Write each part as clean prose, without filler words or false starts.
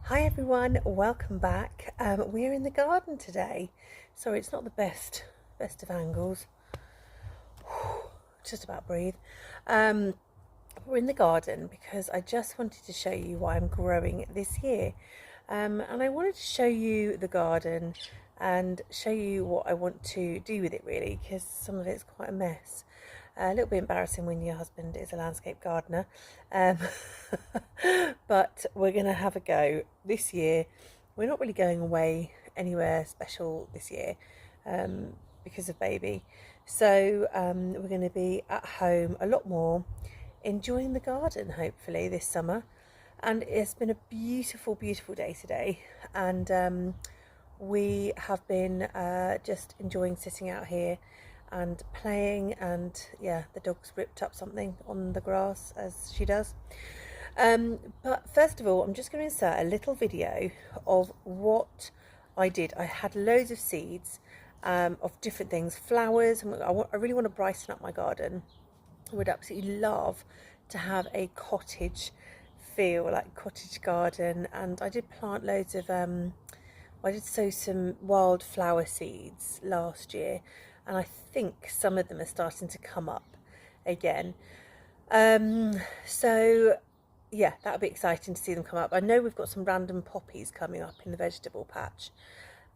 Hi everyone, welcome back. We're in the garden today. Sorry, it's not the best of angles. Just about breathe. We're in the garden because I just wanted to show you what I'm growing this year. And I wanted to show you the garden and show you what I want to do with it really, because some of it's quite a mess. A little bit embarrassing when your husband is a landscape gardener, but we're going to have a go this year. We're not really going away anywhere special this year because of baby, so we're going to be at home a lot more, enjoying the garden hopefully this summer. And it's been a beautiful day today, and we have been just enjoying sitting out here and playing, and yeah, the dog's ripped up something on the grass as she does. But first of all, I'm just going to insert a little video of what I did. I had loads of seeds of different things, flowers, and I really want to brighten up my garden. I would absolutely love to have a cottage feel, like cottage garden, and I did plant loads of I did sow some wildflower seeds last year, and I think some of them are starting to come up again. So yeah, that would be exciting to see them come up. I know we've got some random poppies coming up in the vegetable patch,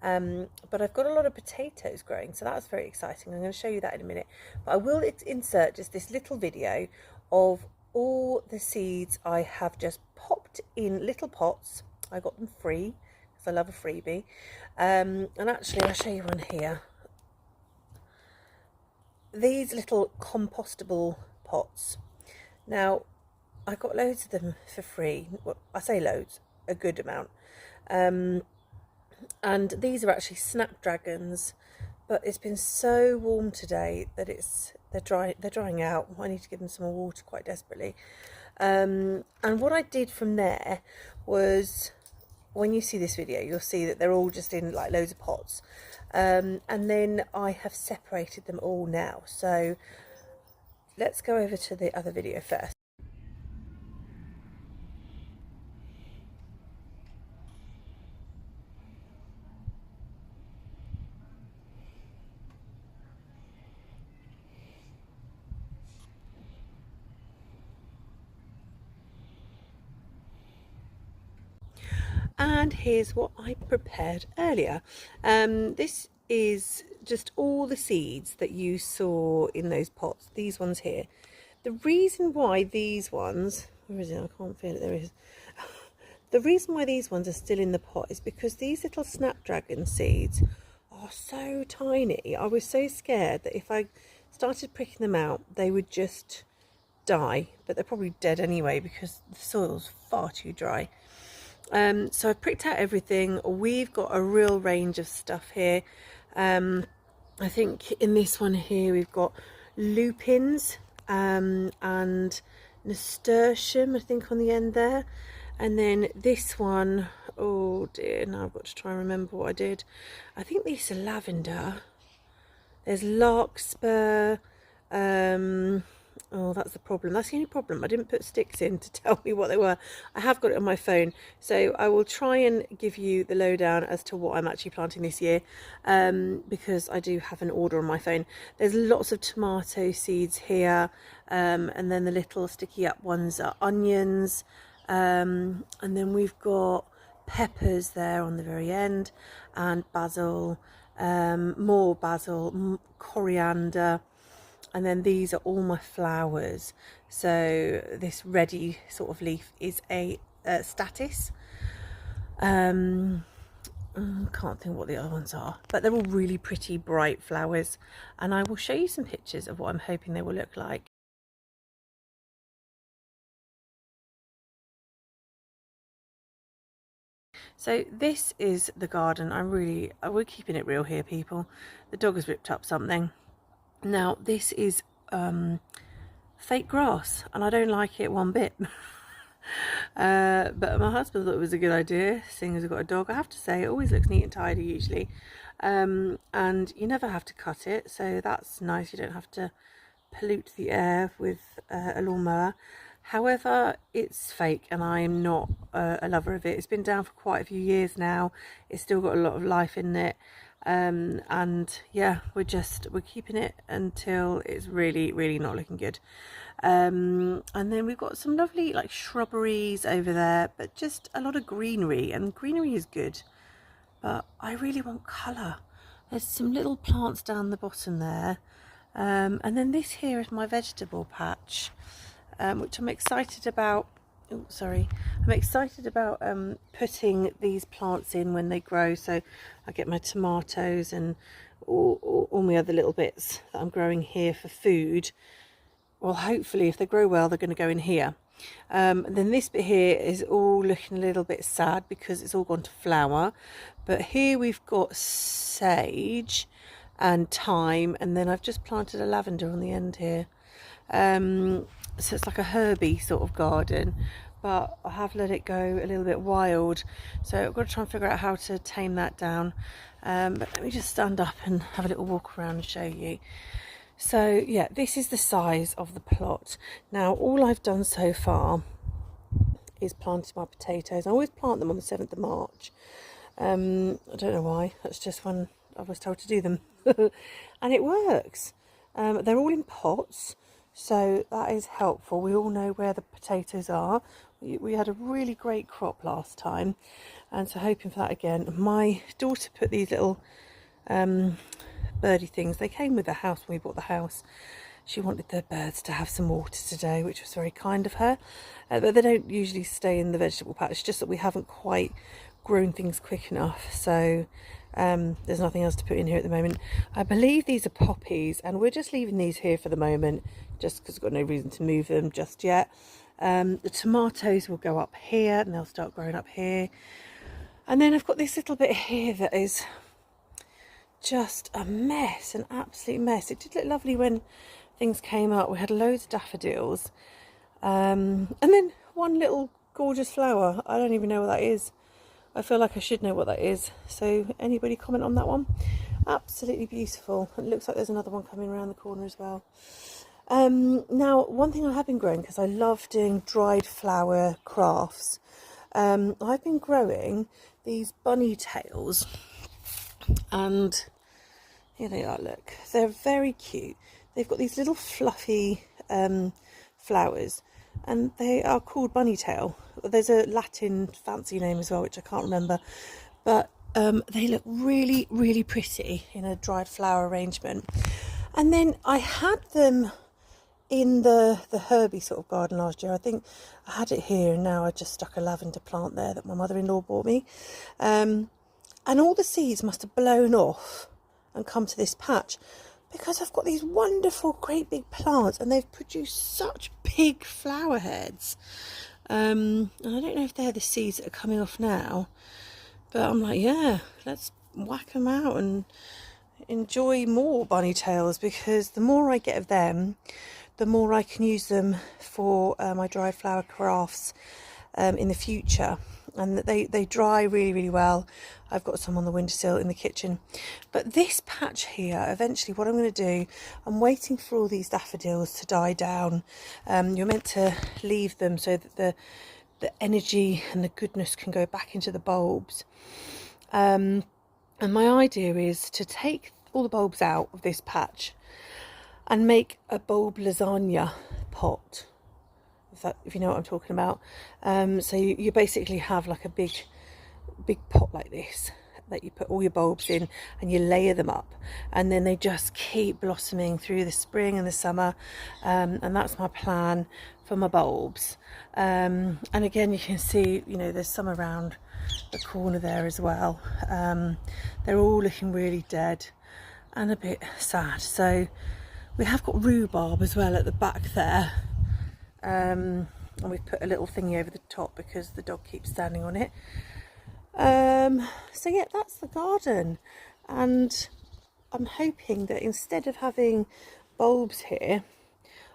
but I've got a lot of potatoes growing, so that's very exciting. I'm going to show you that in a minute, but I will insert just this little video of all the seeds I have just popped in little pots. I got them free because I love a freebie, and actually I'll show you one here. These little compostable pots. Now, I got loads of them for free. Well, I say loads, a good amount. And these are actually snapdragons, but it's been so warm today that they're drying out. I need to give them some more water quite desperately. And what I did from there was, when you see this video, you'll see that they're all just in like loads of pots. And then I have separated them all now. So let's go over to the other video first. And here's what I prepared earlier. This is just all the seeds that you saw in those pots, these ones here. The reason why these ones, where is it? I can't feel it, there it is. The reason why these ones are still in the pot is because these little snapdragon seeds are so tiny. I was so scared that if I started pricking them out, they would just die, but they're probably dead anyway because the soil's far too dry. So I've pricked out everything. We've got a real range of stuff here. I think in this one here we've got lupins and nasturtium, I think, on the end there. And then this one, oh dear, now I've got to try and remember what I did. I think these are lavender. There's larkspur. Oh, that's the problem. That's the only problem. I didn't put sticks in to tell me what they were. I have got it on my phone, so I will try and give you the lowdown as to what I'm actually planting this year, because I do have an order on my phone. There's lots of tomato seeds here, and then the little sticky up ones are onions, and then we've got peppers there on the very end, and basil, more basil, coriander. And then these are all my flowers. So this reddy sort of leaf is a statice. Can't think what the other ones are, but they're all really pretty bright flowers, and I will show you some pictures of what I'm hoping they will look like. So this is the garden. We're keeping it real here, people. The dog has ripped up something. Now this is fake grass, and I don't like it one bit. But my husband thought it was a good idea, seeing as I've got a dog. I have to say, it always looks neat and tidy usually, and you never have to cut it, so that's nice. You don't have to pollute the air with a lawnmower. However, it's fake and I am not a lover of it. It's been down for quite a few years now. It's still got a lot of life in it. And yeah, we're keeping it until it's really not looking good. And then we've got some lovely like shrubberies over there, but just a lot of greenery, and greenery is good, but I really want colour. There's some little plants down the bottom there. And then this here is my vegetable patch, which I'm excited about. Oh, sorry. I'm excited about putting these plants in when they grow. So I get my tomatoes and all my other little bits that I'm growing here for food. Well, hopefully if they grow well, they're going to go in here. Then this bit here is all looking a little bit sad because it's all gone to flower. But here we've got sage and thyme, and then I've just planted a lavender on the end here. So it's like a herby sort of garden, but I have let it go a little bit wild. So I've got to try and figure out how to tame that down. But let me just stand up and have a little walk around and show you. So yeah, this is the size of the plot. Now all I've done so far is planted my potatoes. I always plant them on the 7th of March. I don't know why, that's just when I was told to do them. And it works. They're all in pots, so that is helpful. We all know where the potatoes are. We had a really great crop last time, and so hoping for that again. My daughter put these little birdie things. They came with the house when we bought the house. She wanted the birds to have some water today, which was very kind of her. But they don't usually stay in the vegetable patch. It's just that we haven't quite grown things quick enough. So there's nothing else to put in here at the moment. I believe these are poppies, and we're just leaving these here for the moment, just because we've got no reason to move them just yet. The tomatoes will go up here, and they'll start growing up here. And then I've got this little bit here that is just a mess, an absolute mess. It did look lovely when things came up. We had loads of daffodils, and then one little gorgeous flower. I don't even know what that is. I feel like I should know what that is. So anybody comment on that one? Absolutely beautiful. It looks like there's another one coming around the corner as well. Now, one thing I have been growing, because I love doing dried flower crafts, I've been growing these bunny tails, and here they are. Look, they're very cute. They've got these little fluffy flowers, and they are called bunny tail. There's a Latin fancy name as well, which I can't remember, but they look really pretty in a dried flower arrangement. And then I had them in the herby sort of garden last year. I think I had it here, and now I just stuck a lavender plant there that my mother-in-law bought me, and all the seeds must have blown off and come to this patch, because I've got these wonderful great big plants, and they've produced such big flower heads. And I don't know if they're the seeds that are coming off now, but I'm like, yeah, let's whack them out and enjoy more bunny tails, because the more I get of them, the more I can use them for my dried flower crafts in the future. And they dry really well. I've got some on the windowsill in the kitchen. But this patch here, eventually what I'm going to do, I'm waiting for all these daffodils to die down. You're meant to leave them so that the energy and the goodness can go back into the bulbs. And my idea is to take all the bulbs out of this patch and make a bulb lasagna pot. If you know what I'm talking about. So you basically have like a big pot like this that you put all your bulbs in, and you layer them up, and then they just keep blossoming through the spring and the summer, and that's my plan for my bulbs. And again, you can see, you know, there's some around the corner there as well. They're all looking really dead and a bit sad. So we have got rhubarb as well at the back there. And we've put a little thingy over the top because the dog keeps standing on it. So yeah, that's the garden, and I'm hoping that instead of having bulbs here,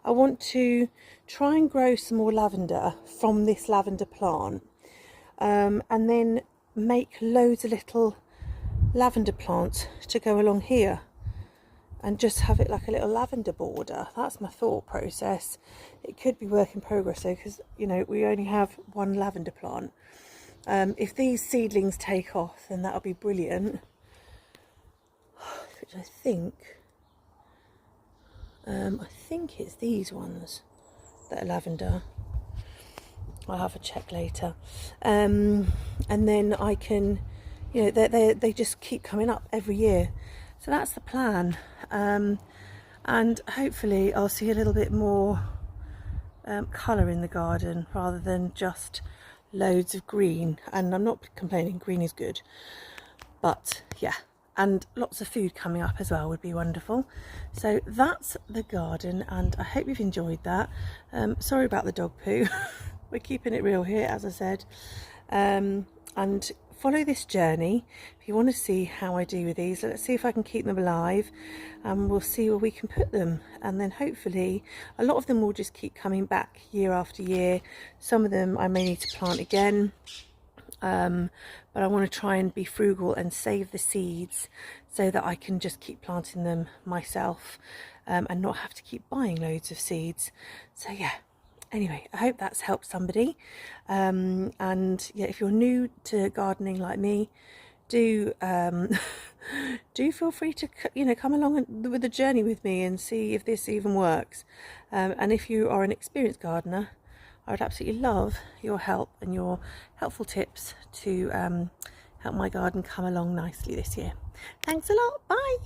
I want to try and grow some more lavender from this lavender plant, and then make loads of little lavender plants to go along here. and just have it like a little lavender border. That's my thought process. It could be work in progress though, because you know we only have one lavender plant. If these seedlings take off, then that'll be brilliant. Which I think it's these ones that are lavender. I'll have a check later. And then I can, you know, they just keep coming up every year. So that's the plan. And hopefully I'll see a little bit more colour in the garden rather than just loads of green. And I'm not complaining, green is good. But yeah, and lots of food coming up as well would be wonderful. So that's the garden, and I hope you've enjoyed that. Sorry about the dog poo. We're keeping it real here, as I said. And follow this journey if you want to see how I do with these. Let's see if I can keep them alive, and we'll see where we can put them. And then hopefully a lot of them will just keep coming back year after year. Some of them I may need to plant again. But I want to try and be frugal and save the seeds so that I can just keep planting them myself, and not have to keep buying loads of seeds. So yeah, anyway, I hope that's helped somebody. And yeah, if you're new to gardening like me, do feel free to, you know, come along with the journey with me and see if this even works. And if you are an experienced gardener, I would absolutely love your help and your helpful tips to help my garden come along nicely this year. Thanks a lot. Bye.